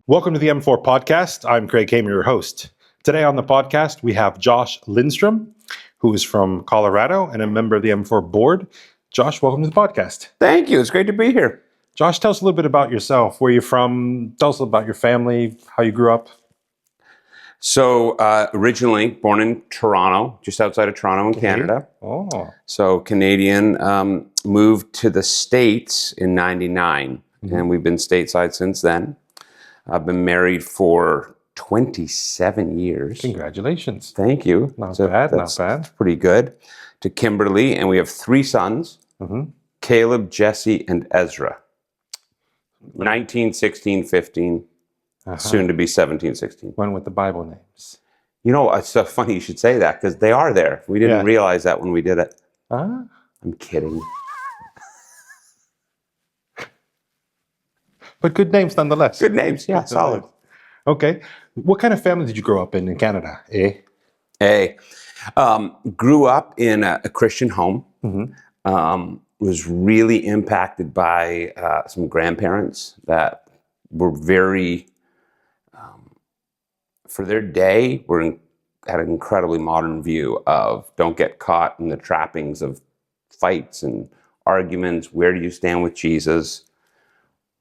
Welcome to the M4 podcast. I'm Craig Hamer, your host. Today on the podcast, we have Josh Lindström, who is from Colorado and a member of the M4 board. Josh, welcome to the podcast. Thank you. It's great to be here. Josh, tell us a little bit about yourself. Where you're from? Tell us about your family, how you grew up. So originally born in Toronto, just outside of Toronto in Canada. Oh. So Canadian, moved to the States in 99, and we've been stateside since then. I've been married for 27 years. Congratulations. Thank you. Not bad. That's pretty good. To Kimberly, and we have 3 sons, Caleb, Jesse, and Ezra. 19, 16, 15, soon to be 17, 16. Went with the Bible names. You know, it's so funny you should say that because they are there. We didn't realize that when we did it. I'm kidding. But good names nonetheless. Good names, yeah, solid. Okay. What kind of family did you grow up in Canada? Grew up in a Christian home. Was really impacted by some grandparents that were very, for their day, had an incredibly modern view of don't get caught in the trappings of fights and arguments. Where do you stand with Jesus?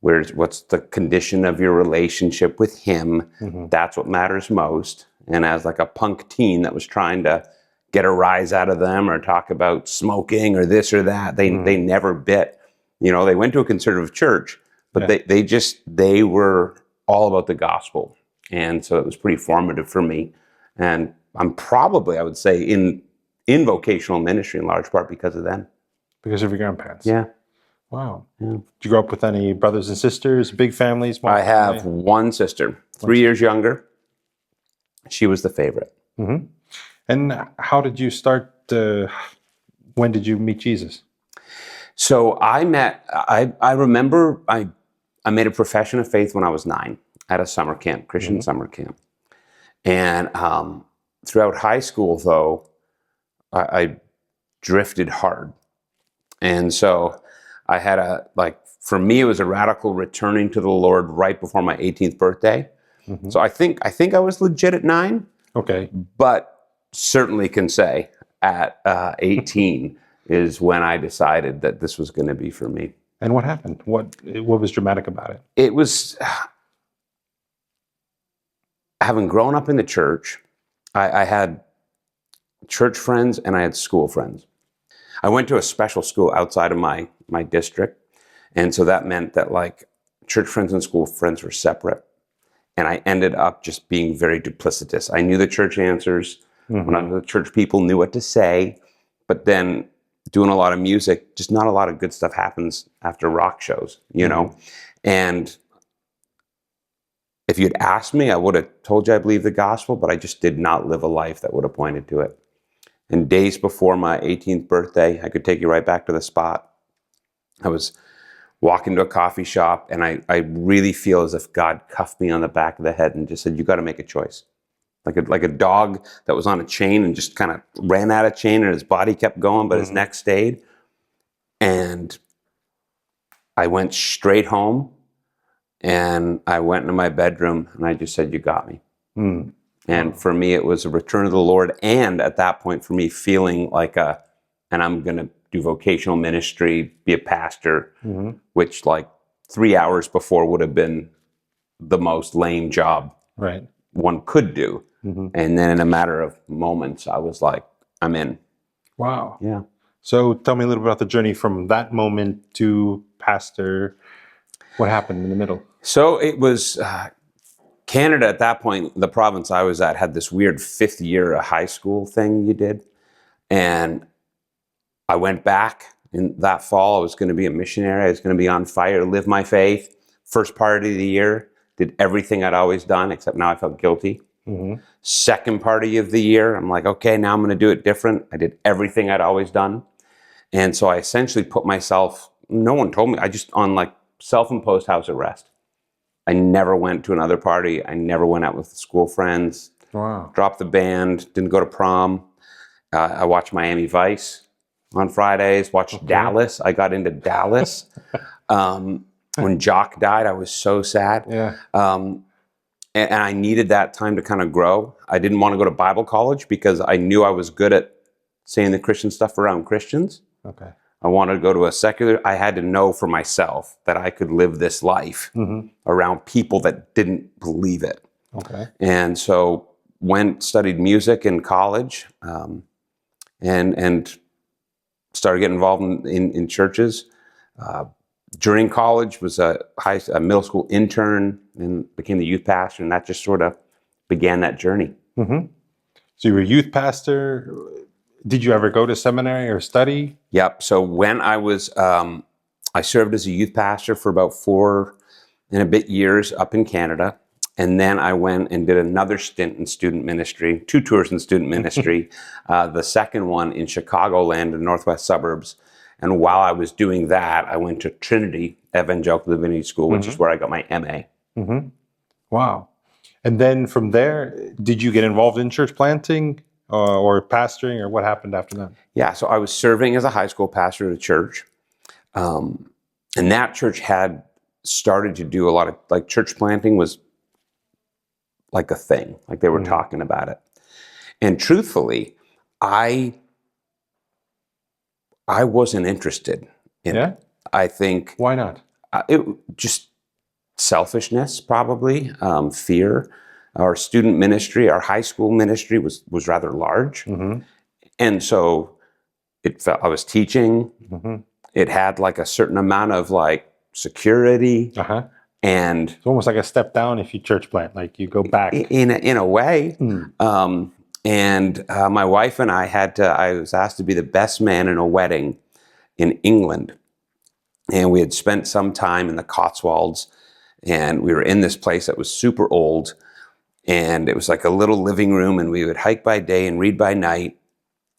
What's the condition of your relationship with him? That's what matters most. And as like a punk teen that was trying to get a rise out of them or talk about smoking or this or that, they never bit. You know, they went to a conservative church, but they were all about the gospel. And so it was pretty formative for me. And I'm probably, I would say, in vocational ministry in large part because of them. Because of your grandparents? Yeah. Wow. Yeah. Did you grow up with any brothers and sisters, big families? I have one sister, 3 years younger. She was the favorite. And how did you start? When did you meet Jesus? So I remember I made a profession of faith when I was 9 at a summer camp, Christian summer camp. And throughout high school, though, I drifted hard. And so I had for me, it was a radical returning to the Lord right before my 18th birthday. So I think I was legit at 9. Okay. But certainly can say at 18 is when I decided that this was going to be for me. And what happened? What was dramatic about it? It was having grown up in the church. I had church friends and I had school friends. I went to a special school outside of my district. And so that meant that like church friends and school friends were separate. And I ended up just being very duplicitous. I knew the church answers. When I was the church people knew what to say. But then doing a lot of music, just not a lot of good stuff happens after rock shows, you know? And if you'd asked me, I would have told you I believe the gospel, but I just did not live a life that would have pointed to it. And days before my 18th birthday, I could take you right back to the spot. I was walking to a coffee shop, and I really feel as if God cuffed me on the back of the head and just said, you got to make a choice. Like a dog that was on a chain and just kind of ran out of chain and his body kept going, but his neck stayed. And I went straight home and I went into my bedroom and I just said, you got me. And for me, it was a return to the Lord. And at that point for me, feeling like and I'm going to do vocational ministry, be a pastor, which like 3 hours before would have been the most lame job one could do. And then in a matter of moments, I was like, I'm in. Wow. Yeah. So tell me a little bit about the journey from that moment to pastor. What happened in the middle? So it was Canada at that point, the province I was at had this weird 5th year of high school thing you did. And I went back in that fall. I was going to be a missionary. I was going to be on fire, live my faith. First part of the year, did everything I'd always done, except now I felt guilty. Second party of the year, I'm like, okay, now I'm going to do it different. I did everything I'd always done. And so I essentially put myself, no one told me, I just on like self-imposed house arrest. I never went to another party. I never went out with school friends. Wow. Dropped the band, didn't go to prom. I watched Miami Vice on Fridays, watched Dallas. I got into Dallas. When Jock died, I was so sad. Yeah. and I needed that time to kind of grow. I didn't want to go to Bible college because I knew I was good at saying the Christian stuff around Christians. Okay. I wanted to go to a secular. I had to know for myself that I could live this life around people that didn't believe it. Okay. And so studied music in college, and started getting involved in churches. During college, was a middle school intern and became the youth pastor, and that just sort of began that journey. Mm-hmm. So you were a youth pastor. Did you ever go to seminary or study? Yep. So when I was, I served as a youth pastor for about 4 and a bit years up in Canada. And then I went and did another stint in student ministry, 2 tours in student ministry, the second one in Chicagoland, in northwest suburbs. And while I was doing that, I went to Trinity Evangelical Divinity School, which is where I got my MA. Mm-hmm. Wow. And then from there, did you get involved in church planting or pastoring, or what happened after that? Yeah, so I was serving as a high school pastor at a church. And that church had started to do a lot of, like, church planting was like a thing, like they were talking about it. And truthfully, I wasn't interested in it. I think Why not? it just selfishness, probably, fear. Our student ministry, our high school ministry was rather large, and so it felt I was teaching. It had like a certain amount of like security, and It's almost like a step down if you church plant, like you go back. in a way. And my wife and I was asked to be the best man in a wedding in England. And we had spent some time in the Cotswolds, and we were in this place that was super old. And it was like a little living room, and we would hike by day and read by night.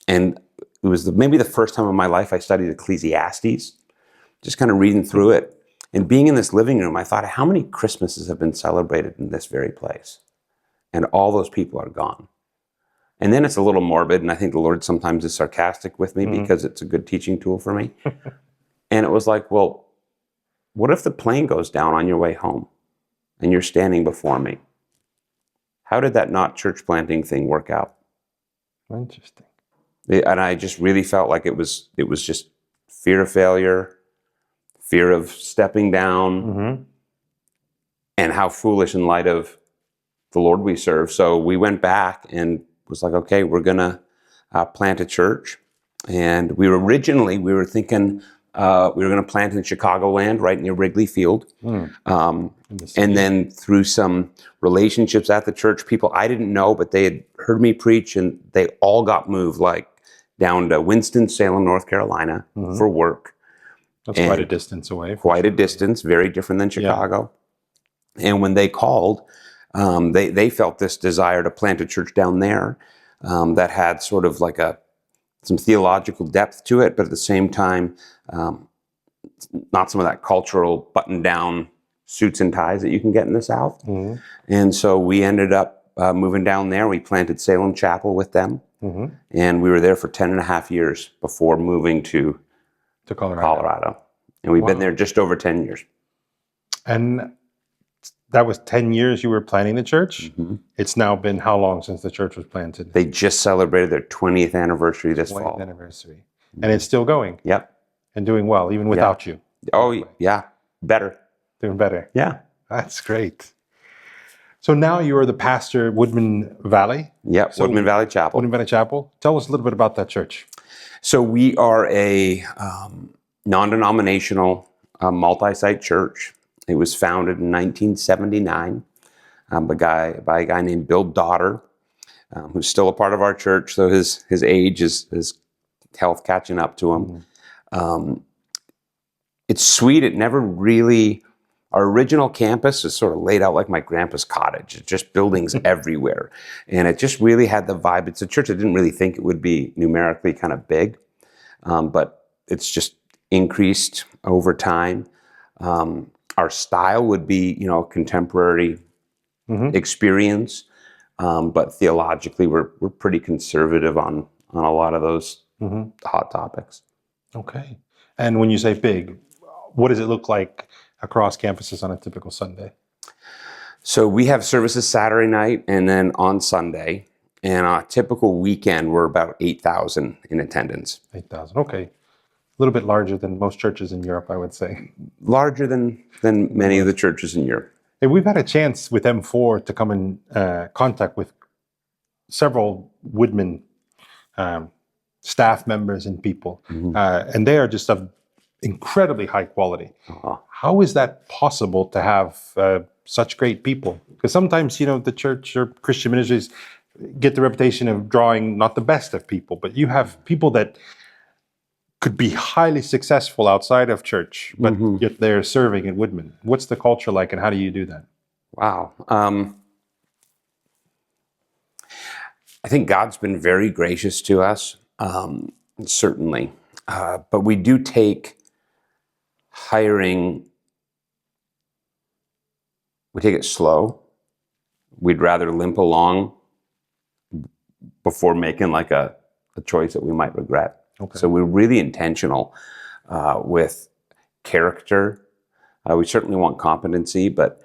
And it was maybe the first time in my life I studied Ecclesiastes, just kind of reading through it. And being in this living room, I thought, how many Christmases have been celebrated in this very place? And all those people are gone. And then it's a little morbid, and I think the Lord sometimes is sarcastic with me because it's a good teaching tool for me. And it was like, well, what if the plane goes down on your way home and you're standing before me? How did that not church planting thing work out? Interesting. And I just really felt like it was just fear of failure, fear of stepping down, and how foolish in light of the Lord we serve. So we went back and was like, okay, we're going to plant a church. And we were thinking we were going to plant in Chicagoland, right near Wrigley Field. And then through some relationships at the church, people I didn't know, but they had heard me preach, and they all got moved, like down to Winston-Salem, North Carolina for work. That's quite a distance away. Quite a distance, very different than Chicago. Yeah. And when they called, they felt this desire to plant a church down there that had sort of like some theological depth to it, but at the same time, not some of that cultural button-down suits and ties that you can get in the South. And so we ended up moving down there. We planted Salem Chapel with them, and we were there for 10 and a half years before moving to Colorado. And we've been there just over 10 years. And that was 10 years you were planning the church? It's now been how long since the church was planted? They just celebrated their 20th anniversary this fall. 20th anniversary. And it's still going? Yep. And doing well, even without you? Oh, yeah. Better. Doing better? Yeah. That's great. So now you are the pastor at Woodmen Valley? Yep, so Woodmen Valley Chapel. Woodmen Valley Chapel. Tell us a little bit about that church. So we are a non-denominational multi-site church. It was founded in 1979 by a guy named Bill Dotter, who's still a part of our church, so his age is health catching up to him. It's sweet. It never really... Our original campus is sort of laid out like my grandpa's cottage. It's just buildings everywhere. And it just really had the vibe. It's a church I didn't really think it would be numerically kind of big, but it's just increased over time. Our style would be, contemporary experience, but theologically we're pretty conservative on a lot of those hot topics. Okay. And when you say big, what does it look like across campuses on a typical Sunday? So we have services Saturday night and then on Sunday. And on a typical weekend, we're about 8,000 in attendance. 8,000. Okay. A little bit larger than most churches in Europe, I would say. Larger than many of the churches in Europe. And we've had a chance with M4 to come in contact with several Woodmen staff members and people. And they are just of incredibly high quality. How is that possible to have such great people? Because sometimes, the church or Christian ministries get the reputation of drawing not the best of people, but you have people that could be highly successful outside of church, but yet they're serving at Woodmen. What's the culture like, and how do you do that? Wow. I think God's been very gracious to us, certainly. But we do take hiring, we take it slow. We'd rather limp along before making like a choice that we might regret. Okay. So we're really intentional with character. We certainly want competency, but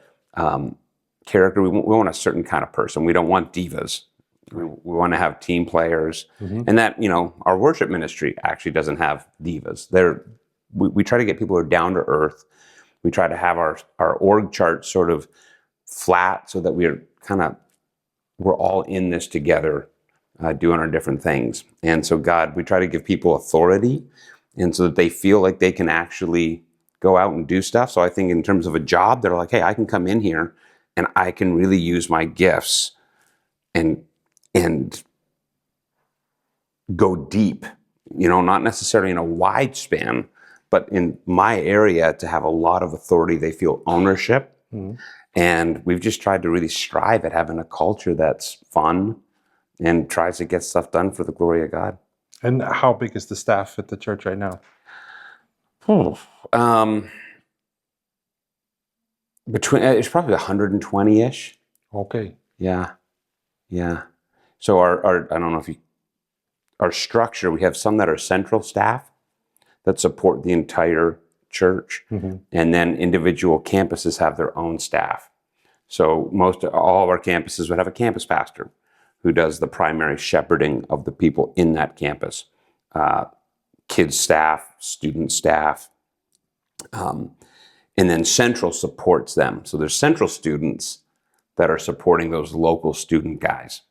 character, we want a certain kind of person. We don't want divas. We want to have team players. And that, our worship ministry actually doesn't have divas. We try to get people who are down to earth. We try to have our org chart sort of flat so that we're all in this together, doing our different things. And so we try to give people authority, and so that they feel like they can actually go out and do stuff. So I think in terms of a job, they're like, hey, I can come in here and I can really use my gifts and go deep, not necessarily in a wide span, but in my area to have a lot of authority. They feel ownership. And we've just tried to really strive at having a culture that's fun and tries to get stuff done for the glory of God. And how big is the staff at the church right now? It's probably 120-ish. Okay. Yeah. So our I don't know if our structure, we have some that are central staff that support the entire church, and then individual campuses have their own staff. So all of our campuses would have a campus pastor who does the primary shepherding of the people in that campus. Kids staff, student staff, and then central supports them. So there's central students that are supporting those local student guys.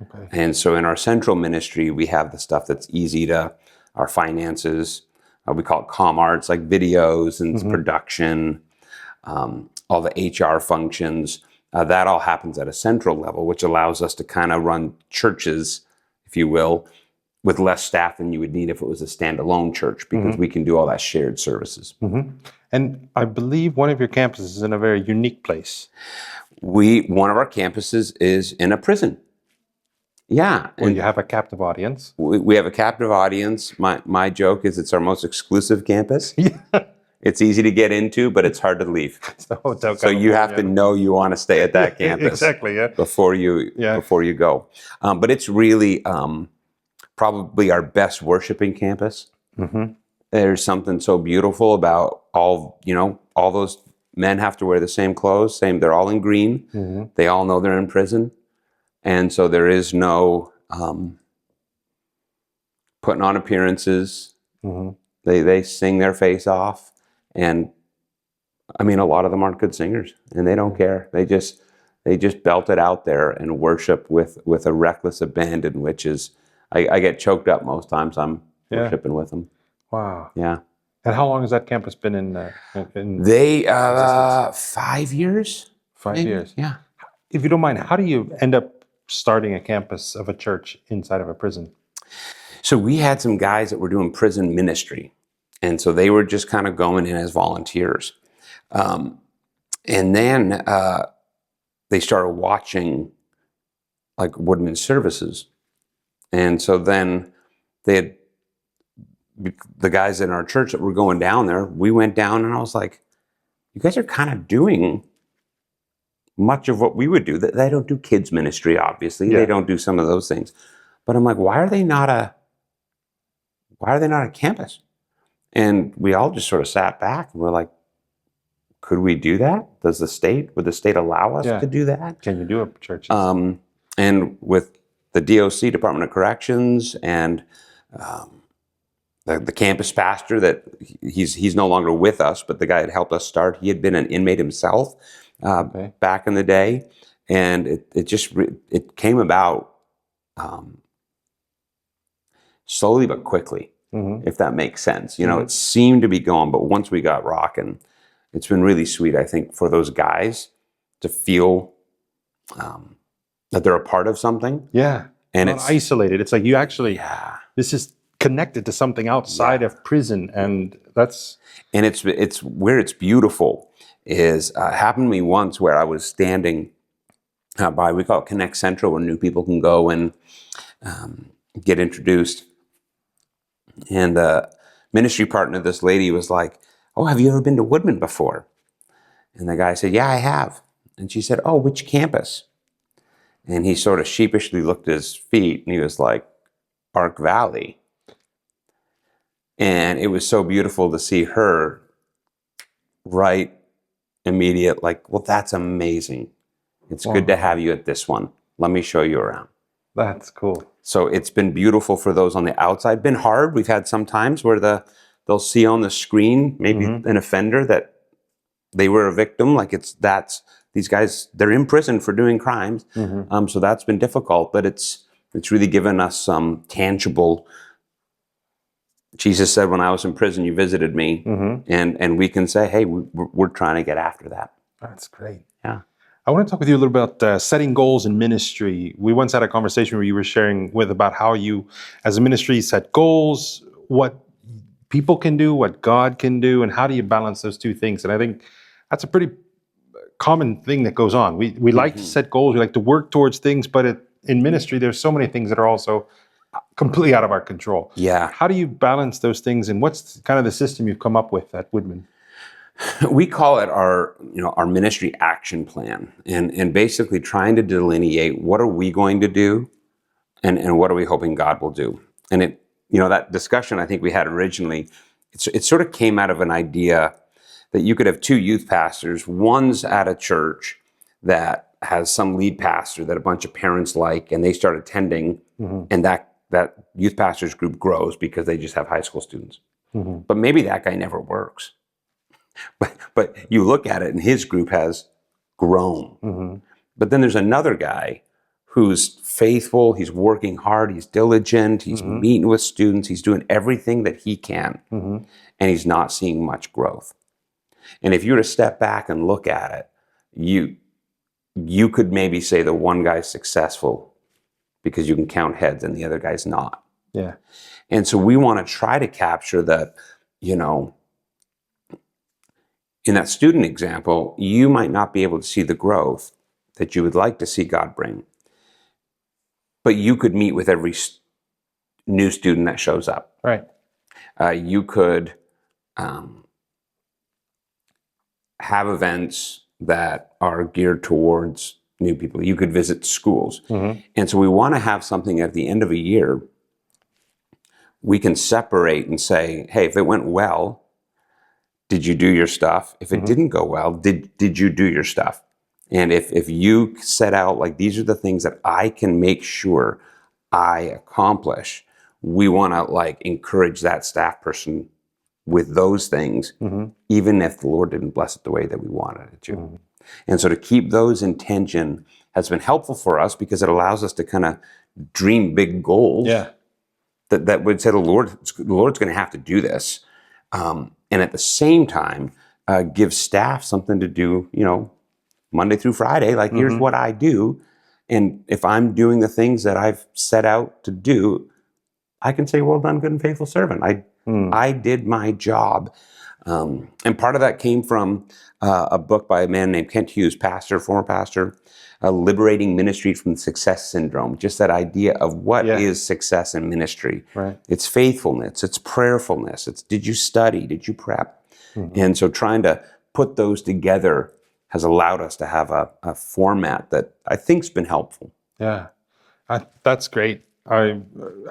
Okay. And so in our central ministry, we have the stuff that's easy to our finances. We call it comm arts, like videos and production, all the HR functions. That all happens at a central level, which allows us to kind of run churches, if you will, with less staff than you would need if it was a standalone church, because we can do all that shared services. And I believe one of your campuses is in a very unique place. One of our campuses is in a prison. Yeah. Where you have a captive audience. We have a captive audience. My joke is it's our most exclusive campus. Yeah. It's easy to get into, but it's hard to leave. So you have to know you want to stay at that campus. Exactly, yeah. Before you go. But it's really probably our best worshiping campus. There's something so beautiful about all those men have to wear the same clothes, they're all in green. They all know they're in prison. And so there is no putting on appearances. They sing their face off. And I mean, a lot of them aren't good singers, and they don't care. They just belt it out there and worship with a reckless abandon, which is, I get choked up most times I'm worshiping with them. Wow. Yeah. And how long has that campus been in They 5 years. 5 maybe? years. Yeah. If you don't mind, how do you end up starting a campus of a church inside of a prison? So we had some guys that were doing prison ministry. And so they were just kind of going in as volunteers. And then they started watching like Woodmen services. And so then the guys in our church that were going down there, we went down and I was like, you guys are kind of doing much of what we would do. They don't do kids ministry, obviously. They don't do some of those things. But I'm like, why are they not a campus? And we all just sort of sat back and we're like, could we do that? Would the state allow us to do that? Can you do it, churches? And with the DOC, Department of Corrections, and the campus pastor that he's no longer with us, but the guy that helped us start, he had been an inmate himself back in the day, and it came about slowly but quickly, if that makes sense. It seemed to be going, but once we got rocking, it's been really sweet, I think, for those guys to feel that they're a part of something. Yeah. And not it's isolated. It's like you actually, this is connected to something outside of prison. And that's... And it's where it's beautiful is, happened to me once where I was standing by, we call it Connect Central, where new people can go and get introduced. And the ministry partner, this lady, was like, "Oh, have you ever been to Woodmen before?" And the guy said, "Yeah, I have." And she said, "Oh, which campus?" And he sort of sheepishly looked at his feet and he was like, "Ark Valley." And it was so beautiful to see her right immediate, like, "Well, that's amazing. It's good to have you at this one. Let me show you around." That's cool. So it's been beautiful for those on the outside. Been hard. We've had some times where they'll see on the screen maybe an offender that they were a victim. Like these guys, they're in prison for doing crimes. So that's been difficult, but it's really given us some tangible. Jesus said, "When I was in prison, you visited me," and we can say, "Hey, we're trying to get after that." That's great. Yeah. I want to talk with you a little bit about setting goals in ministry. We once had a conversation where you were sharing about how you, as a ministry, set goals, what people can do, what God can do, and how do you balance those two things? And I think that's a pretty common thing that goes on. We like to set goals, we like to work towards things, but in ministry, there's so many things that are also completely out of our control. Yeah. How do you balance those things, and what's kind of the system you've come up with at Woodmen? We call it our ministry action plan, and basically trying to delineate what are we going to do, and what are we hoping God will do. And that discussion I think we had originally, it sort of came out of an idea that you could have two youth pastors. One's at a church that has some lead pastor that a bunch of parents like, and they start attending, and that youth pastors group grows because they just have high school students. But maybe that guy never works. But you look at it and his group has grown. But then there's another guy who's faithful, he's working hard, he's diligent, he's meeting with students, he's doing everything that he can, and he's not seeing much growth. And if you were to step back and look at it, you could maybe say the one guy's successful because you can count heads and the other guy's not. Yeah. And so we want to try to capture that, in that student example, you might not be able to see the growth that you would like to see God bring, but you could meet with every new student that shows up. Right. You could have events that are geared towards new people. You could visit schools. And so we want to have something at the end of a year we can separate and say, hey, if it went well, did you do your stuff? If it didn't go well, did you do your stuff? And if you set out, like, these are the things that I can make sure I accomplish, we want to, like, encourage that staff person with those things, even if the Lord didn't bless it the way that we wanted it to. And so to keep those in tension has been helpful for us because it allows us to kind of dream big goals that would say the Lord's going to have to do this. And at the same time, give staff something to do, Monday through Friday, like, here's what I do. And if I'm doing the things that I've set out to do, I can say, well done, good and faithful servant. I did my job. And part of that came from a book by a man named Kent Hughes, former pastor, Liberating Ministry from Success Syndrome. Just that idea of what is success in ministry. Right. It's faithfulness, it's prayerfulness, it's did you study, did you prep? And so trying to put those together has allowed us to have a format that I think's been helpful. Yeah, that's great. I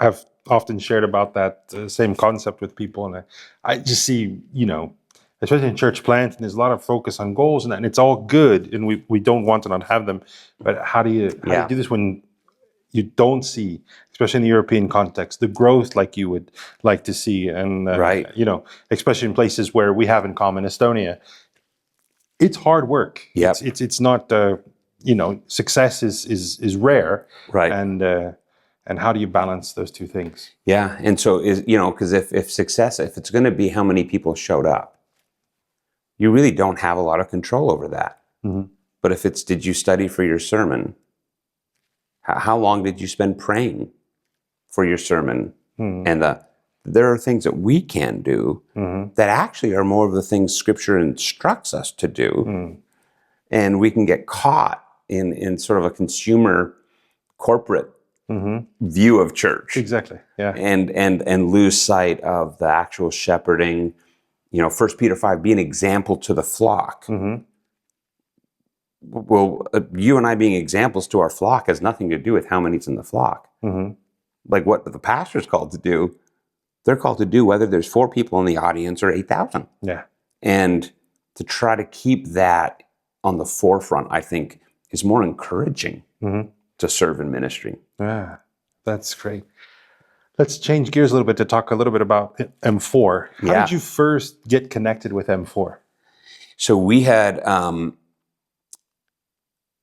have often shared about that same concept with people, and I just see, especially in church planting, there's a lot of focus on goals and that, and it's all good, and we don't want to not have them. But how do you do this when you don't see, especially in the European context, the growth like you would like to see, and Right. especially in places where we have in common Estonia, it's hard work. Yep. It's not success is rare, Right. and how do you balance those two things? Yeah, and so because if it's going to be how many people showed up, you really don't have a lot of control over that. Mm-hmm. But if it's, did you study for your sermon? How long did you spend praying for your sermon? Mm-hmm. And there are things that we can do Mm-hmm. that actually are more of the things Scripture instructs us to do, Mm-hmm. and we can get caught in sort of a consumer corporate Mm-hmm. view of church. Exactly. Yeah. And lose sight of the actual shepherding. 1 Peter 5, be an example to the flock. Mm-hmm. Well, you and I being examples to our flock has nothing to do with how many's in the flock. Mm-hmm. Like what the pastor's called to do, they're called to do whether there's 4 people in the audience or 8,000. Yeah. And to try to keep that on the forefront, I think, is more encouraging to serve in ministry. Yeah, that's great. Let's change gears a little bit to talk a little bit about M4. How did you first get connected with M4? So we had,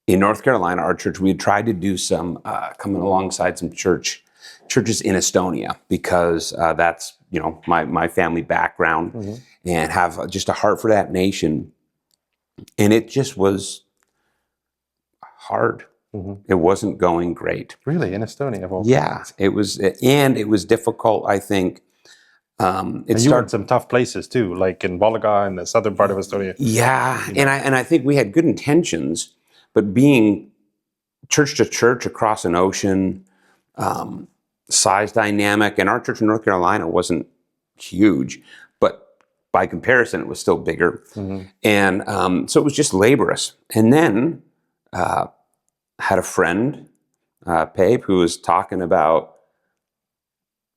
in North Carolina, our church, we had tried to do some, coming alongside some churches in Estonia, because that's, my family background, and have just a heart for that nation. And it just was hard. It wasn't going great. Really, in Estonia, of all places. It was, and it was difficult, I think. And you were in some tough places too, like in Volga and the southern part of Estonia. Yeah, and I think we had good intentions, but being church to church across an ocean, size dynamic, and our church in North Carolina wasn't huge, but by comparison, it was still bigger. And so it was just laborious. And then had a friend, Pape, who was talking about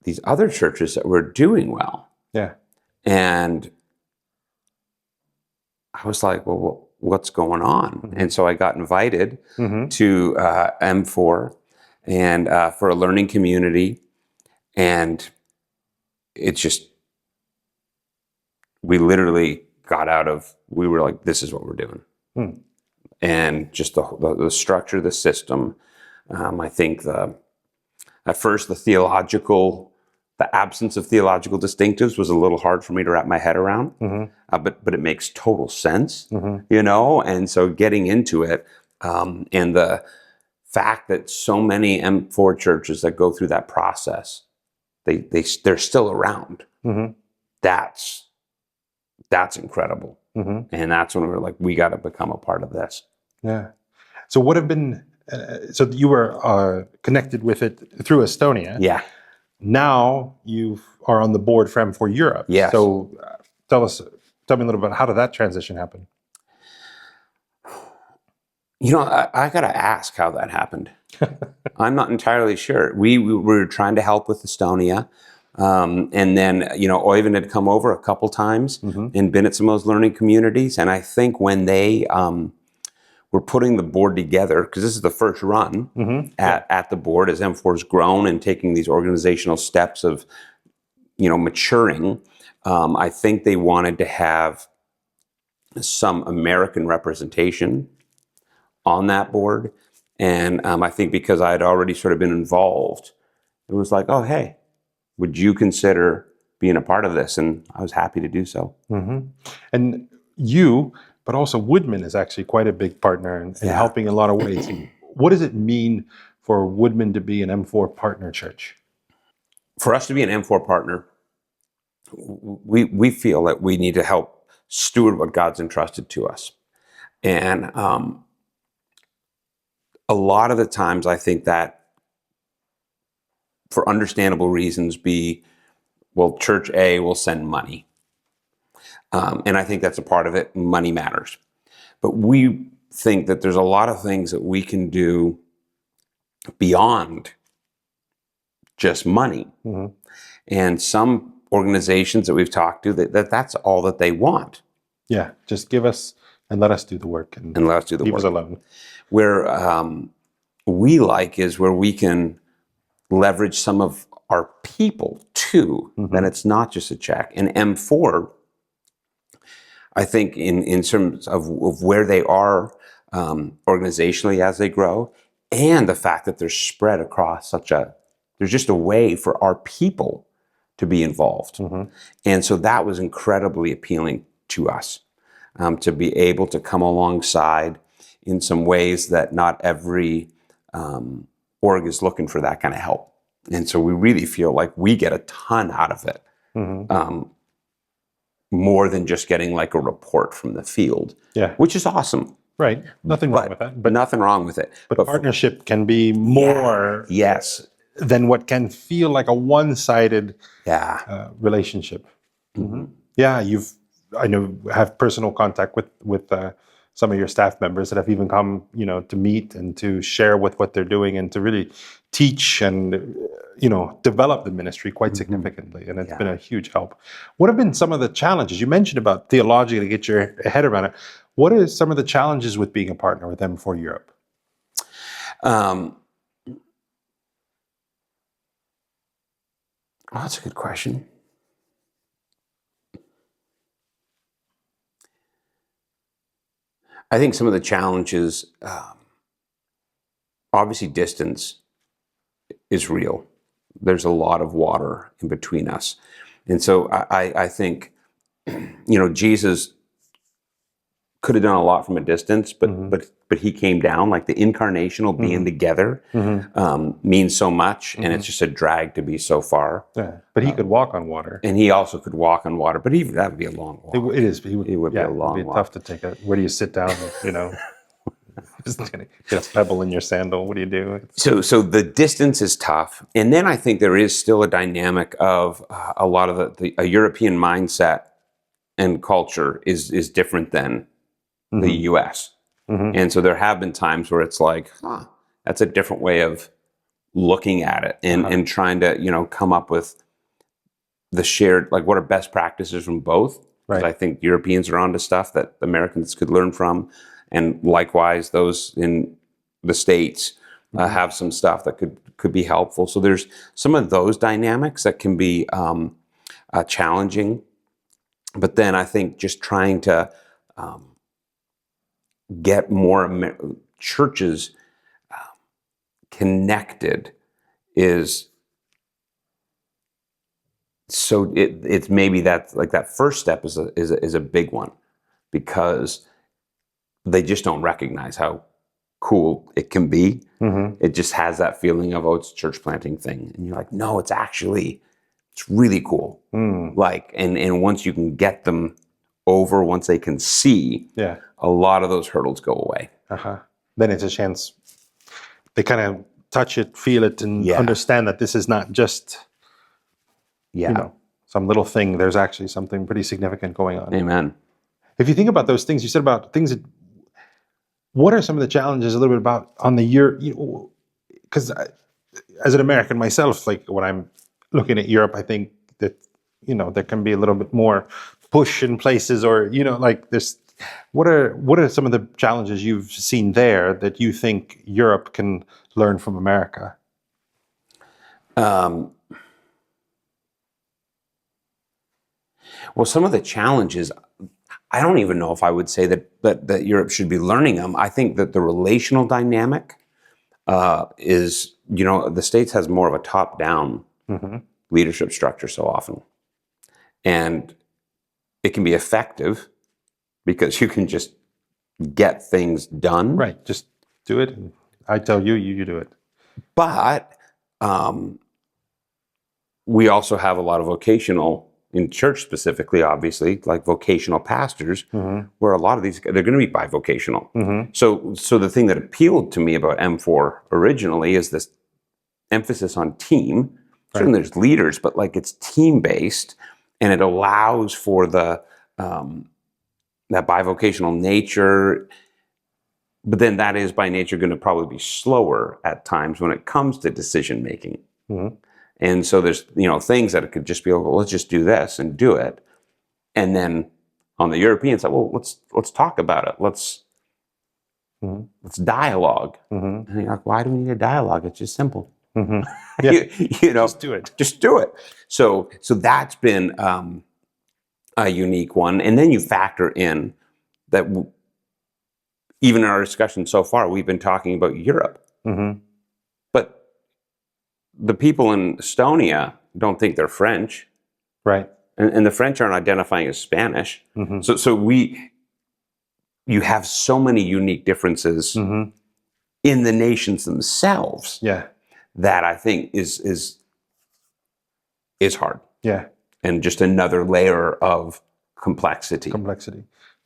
these other churches that were doing well. Yeah. And I was like, well, what's going on? And so I got invited to M4 and for a learning community. And it's just, we literally we were like, this is what we're doing. And just the structure, the system. I think at first the absence of theological distinctives was a little hard for me to wrap my head around, but it makes total sense, and so getting into it, and the fact that so many M4 churches that go through that process, they're still around. That's incredible. And that's when we were like, we got to become a part of this. Yeah. So what have been, so you were connected with it through Estonia. Yeah. Now you are on the board for M4 Europe. Yes. So tell me a little bit, how did that transition happen? I got to ask how that happened. I'm not entirely sure. We were trying to help with Estonia. And then, Oyvind had come over a couple times and been at some of those learning communities. And I think when they were putting the board together, because this is the first run at the board as M4's grown and taking these organizational steps of, maturing, I think they wanted to have some American representation on that board. And I think because I had already sort of been involved, it was like, oh, hey, would you consider being a part of this? And I was happy to do so. And you, but also Woodmen is actually quite a big partner in helping in a lot of ways. What does it mean for Woodmen to be an M4 partner church? For us to be an M4 partner, we feel that we need to help steward what God's entrusted to us. And a lot of the times I think that, for understandable reasons, Church A will send money. And I think that's a part of it. Money matters. But we think that there's a lot of things that we can do beyond just money. And some organizations that we've talked to, that's all that they want Yeah, just give us and let us do the work and and let us do the leave work. us alone. Where we like is where we can leverage some of our people too. Then it's not just a check. And M4, I think in terms of where they are organizationally as they grow, and the fact that they're spread across there's just a way for our people to be involved. And so that was incredibly appealing to us, to be able to come alongside in some ways that not every org is looking for that kind of help. And so we really feel like we get a ton out of it. More than just getting like a report from the field, Yeah. which is awesome. Right. Nothing wrong with that. But nothing wrong with it. But partnership can be more Yes. than what can feel like a one-sided relationship. Yeah, I know have personal contact with some of your staff members that have even come, to meet and to share with what they're doing and to really teach and develop the ministry quite significantly, and it's been a huge help. What have been some of the challenges you mentioned about theologically get your head around it? What are some of the challenges with being a partner with them for Europe? That's a good question. I think some of the challenges, obviously distance is real. There's a lot of water in between us. And so I think, Jesus could have done a lot from a distance, but he came down. Like the incarnational being together means so much, and it's just a drag to be so far. Yeah, but he could walk on water, and he also could walk on water. But even that would be a long walk. It is. It would be a long It'd be walk. tough to take where do you sit down? Just gonna get a pebble in your sandal. What do you do? So the distance is tough, and then I think there is still a dynamic of a lot of a European mindset and culture is different than the U.S. And so there have been times where it's like, that's a different way of looking at it, and trying to come up with the shared, like, what are best practices from both. Right. I think Europeans are onto stuff that Americans could learn from, and likewise those in the States have some stuff that could be helpful. So there's some of those dynamics that can be challenging, but then I think just trying to get more churches connected is so it's maybe that, like, that first step is a big one, because they just don't recognize how cool it can be. It just has that feeling of, it's a church planting thing, and you're like, no, it's really cool. Like, and once you can get them over, once they can see, a lot of those hurdles go away. Then it's a chance. They kind of touch it, feel it, and understand that this is not just some little thing. There's actually something pretty significant going on. Amen. If you think about those things, you said about things that, what are some of the challenges a little bit about on the year? Because as an American myself, like when I'm looking at Europe, I think that, there can be a little bit more push in places, or, like this. What are some of the challenges you've seen there that you think Europe can learn from America? Well, some of the challenges, I don't even know if I would say that Europe should be learning them. I think that the relational dynamic is, the States has more of a top-down leadership structure so often. And it can be effective because you can just get things done. Right, just do it. I tell you, you do it. But we also have a lot of vocational, in church specifically, obviously, like vocational pastors, where a lot of these, they're going to be bivocational. So the thing that appealed to me about M4 originally is this emphasis on team. Certainly there's leaders, but like it's team-based, and it allows for the that bivocational nature. But then that is by nature going to probably be slower at times when it comes to decision making. And so there's things that it could just be, well, let's just do this and do it, and then on the European side, well, let's talk about it. Let's dialogue. And you're like, why do we need a dialogue? It's just simple. Yeah. You know, Just do it. Just do it. So that's been a unique one. And then you factor in that even in our discussion so far, we've been talking about Europe. But the people in Estonia don't think they're French. Right. And the French aren't identifying as Spanish. So you have so many unique differences in the nations themselves. Yeah. That I think is hard. Yeah. And just another layer of complexity.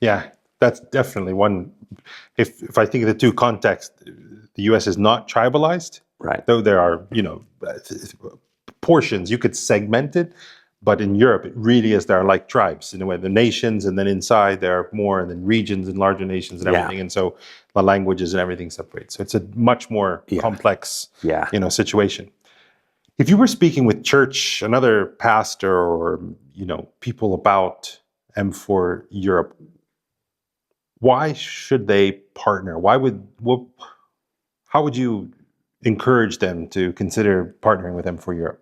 Yeah, that's definitely one. If I think of the two contexts, the U.S. is not tribalized, Right. though there are, portions you could segment it, but in Europe it really is, there are like tribes in a way, the nations, and then inside there are more, and then regions and larger nations and everything, and so the languages and everything separates. So it's a much more complex, situation. If you were speaking with church, another pastor, or people about M4 Europe, why should they partner? How would you encourage them to consider partnering with M4 Europe?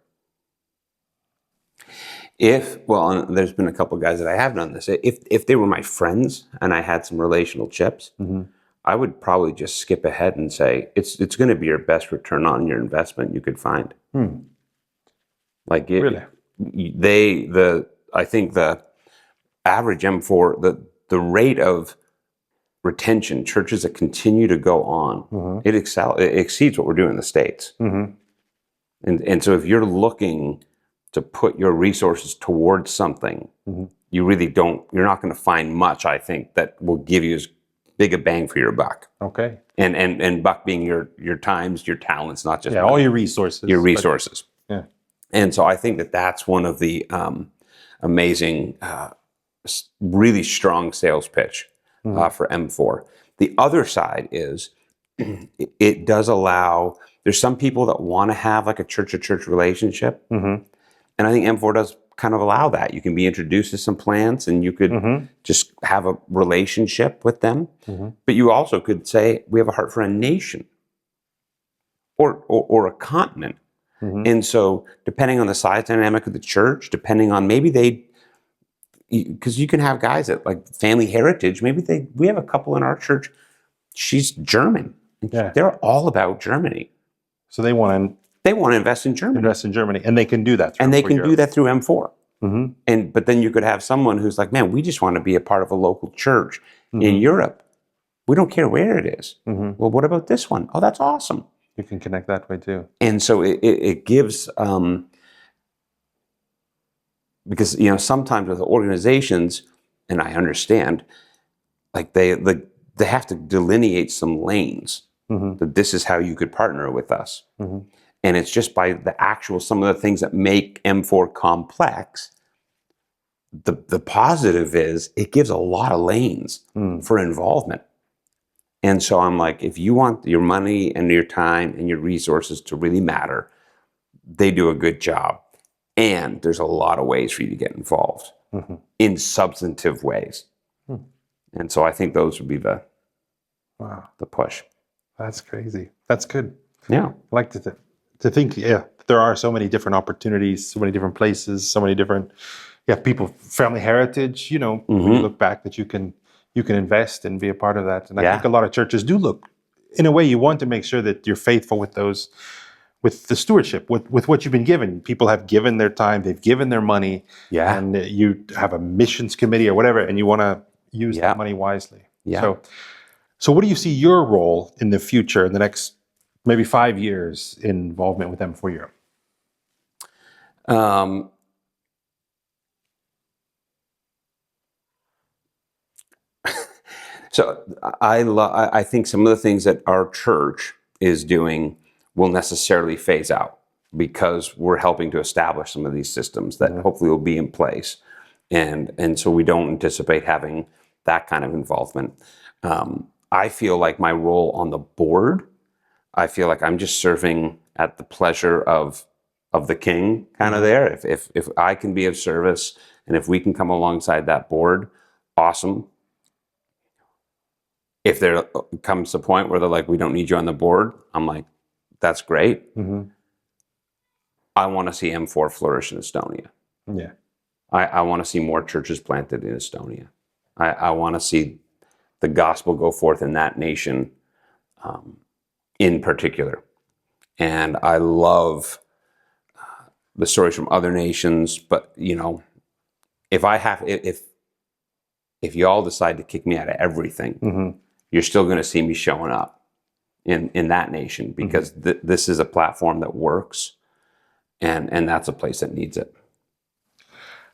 There's been a couple of guys that I have done this. If they were my friends and I had some relational chips, I would probably just skip ahead and say it's going to be your best return on your investment you could find. Like really, I think the average M4, the rate of retention, churches that continue to go on, it exceeds what we're doing in the States. And so if you're looking to put your resources towards something, you're not going to find much, I think, that will give you as big a bang for your buck. Okay. And buck being your times, your talents, not just all your resources. Your resources. Yeah. And so I think that's one of the amazing, really strong sales pitch for M4. The other side is it does allow, there's some people that want to have like a church-to-church relationship. And I think M4 does kind of allow that. You can be introduced to some plants and you could just have a relationship with them. But you also could say, we have a heart for a nation or a continent. And so depending on the size dynamic of the church, depending on because you can have guys that like family heritage, we have a couple in our church, she's German. They're all about Germany. So they want to invest in Germany. And they can do that through M4. But then you could have someone who's like, man, we just want to be a part of a local church in Europe. We don't care where it is. Well, what about this one? Oh, that's awesome. You can connect that way too. And so it gives, because, sometimes with organizations, and I understand, like they have to delineate some lanes, that this is how you could partner with us. And it's just by some of the things that make M4 complex. The positive is it gives a lot of lanes for involvement. And so I'm like, if you want your money and your time and your resources to really matter, they do a good job. And there's a lot of ways for you to get involved in substantive ways. And so I think those would be the push. That's crazy. That's good. Yeah. I like to think, there are so many different opportunities, so many different places, so many different, people, family heritage, when you look back that you can invest and be a part of that. And I think a lot of churches do look, in a way, you want to make sure that you're faithful with those, with the stewardship, with what you've been given. People have given their time, they've given their money, and you have a missions committee or whatever, and you want to use that money wisely. So what do you see your role in the future, in the next maybe 5 years, in involvement with M4 Europe? So I think some of the things that our church is doing will necessarily phase out because we're helping to establish some of these systems that hopefully will be in place. And so we don't anticipate having that kind of involvement. I feel like my role on the board, I feel like I'm just serving at the pleasure of the king kind of there. If I can be of service and if we can come alongside that board, awesome. If there comes a point where they're like, we don't need you on the board, I'm like, that's great. Mm-hmm. I want to see M4 flourish in Estonia. Yeah. I want to see more churches planted in Estonia. I want to see the gospel go forth in that nation in particular. And I love the stories from other nations, but if you all decide to kick me out of everything, Mm-hmm. you're still going to see me showing up in that nation, because this is a platform that works, and that's a place that needs it.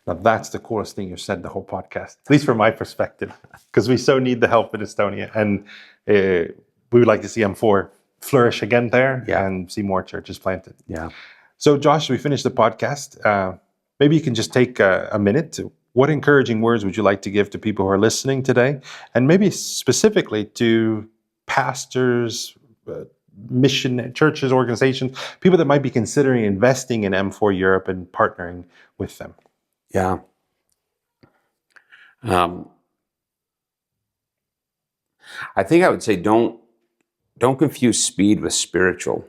Now that's the coolest thing you've said the whole podcast, at least from my perspective, because we so need the help in Estonia, and we would like to see M4 flourish again there and see more churches planted. Yeah. So Josh, we finished the podcast. Maybe you can just take a minute. What encouraging words would you like to give to people who are listening today, and maybe specifically to pastors, mission churches, organizations, people that might be considering investing in M4 Europe and partnering with them? Yeah. I think I would say don't confuse speed with spiritual.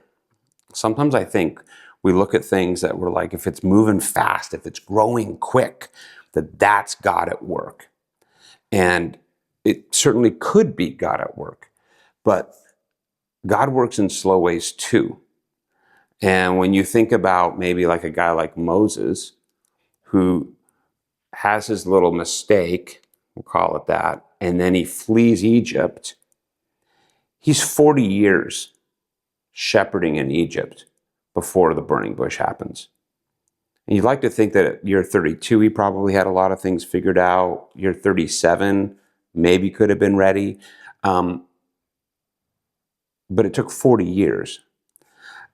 Sometimes I think we look at things that we're like, if it's moving fast, if it's growing quick, that's God at work. And it certainly could be God at work, but God works in slow ways too. And when you think about maybe like a guy like Moses, who has his little mistake, we'll call it that, and then he flees Egypt, he's 40 years shepherding in Egypt before the burning bush happens. And you'd like to think that at year 32, he probably had a lot of things figured out. Year 37, maybe could have been ready. But it took 40 years.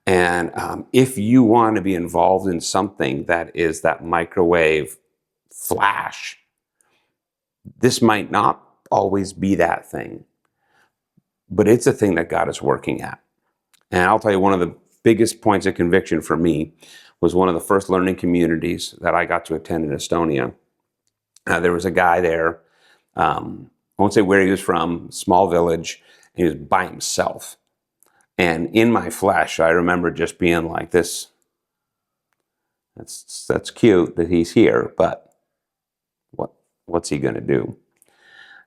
And if you want to be involved in something that is that microwave flash, this might not always be that thing, but it's a thing that God is working at. And I'll tell you, one of the biggest points of conviction for me was one of the first learning communities that I got to attend in Estonia. There was a guy there, I won't say where he was from, small village, and he was by himself. And in my flesh, I remember just being like, that's cute that he's here, but what's he going to do?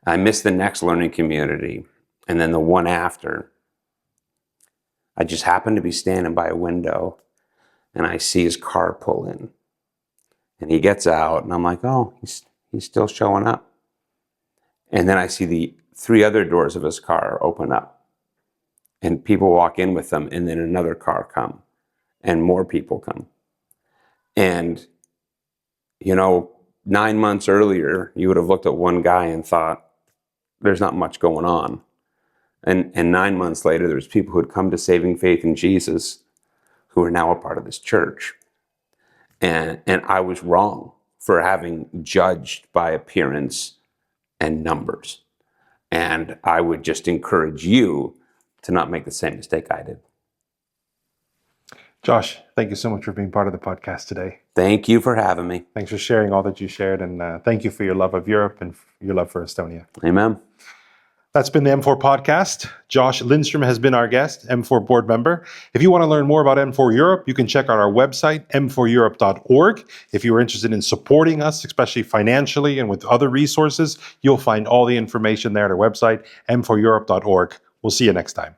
I missed the next learning community, and then the one after. I just happened to be standing by a window, and I see his car pull in. And he gets out, and I'm like, oh, he's still showing up. And then I see the 3 other doors of his car open up, and people walk in with them, and then another car come, and more people come. And, 9 months earlier, you would have looked at one guy and thought, there's not much going on. And 9 months later, there's people who had come to saving faith in Jesus who are now a part of this church. And I was wrong for having judged by appearance and numbers. And I would just encourage you to not make the same mistake I did. Josh, thank you so much for being part of the podcast today. Thank you for having me. Thanks for sharing all that you shared, and thank you for your love of Europe and your love for Estonia. Amen. That's been the M4 podcast. Josh Lindström has been our guest, M4 board member. If you want to learn more about M4 Europe, you can check out our website, m4europe.org. If you are interested in supporting us, especially financially and with other resources, you'll find all the information there at our website, m4europe.org. We'll see you next time.